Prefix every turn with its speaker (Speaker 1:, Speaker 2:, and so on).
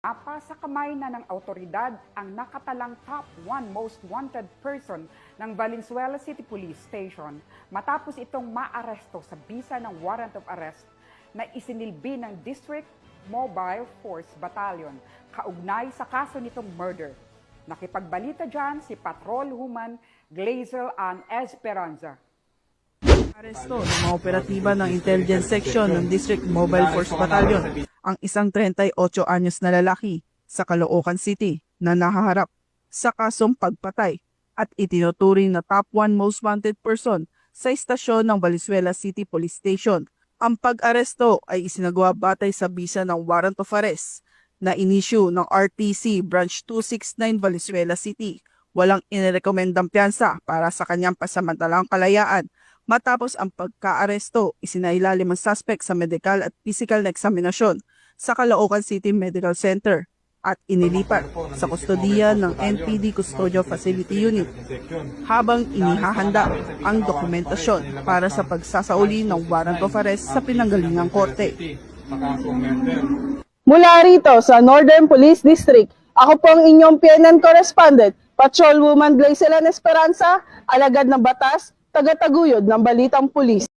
Speaker 1: Apa sa kamay na ng autoridad ang nakatalang top 1 most wanted person ng Valenzuela City Police Station matapos itong maaresto sa bisa ng warrant of arrest na isinilbi ng District Mobile Force Battalion kaugnay sa kaso nitong murder. Nakipagbalita dyan si Patrol Human Glazel Ann Esperanza.
Speaker 2: Aresto ng mga operatiba ng Intelligence Section ng District Mobile Force Battalion ang isang 38 anyos na lalaki sa Caloocan City na nahaharap sa kasong pagpatay at itinuturing na top 1 most wanted person sa istasyon ng Valenzuela City Police Station. Ang pag-aresto ay isinagawa batay sa bisa ng warrant of arrest na inisyu ng RTC Branch 269 Valenzuela City. Walang inirekomendang piyansa para sa kanyang pasamantalang kalayaan. Matapos ang pagka-aresto, isinailalim ang suspect sa medical at physical na eksaminasyon sa Caloocan City Medical Center at inilipat sa kustodiya ng NPD Custodio Facility Unit habang inihahanda ang dokumentasyon para sa pagsasauli ng warrant of arrest sa pinanggalingang korte.
Speaker 3: Mula rito sa Northern Police District, ako po ang inyong PNN correspondent, Patrolwoman Glazel Ann Esperanza, alagad ng batas, tagataguyod ng Balitang Pulis.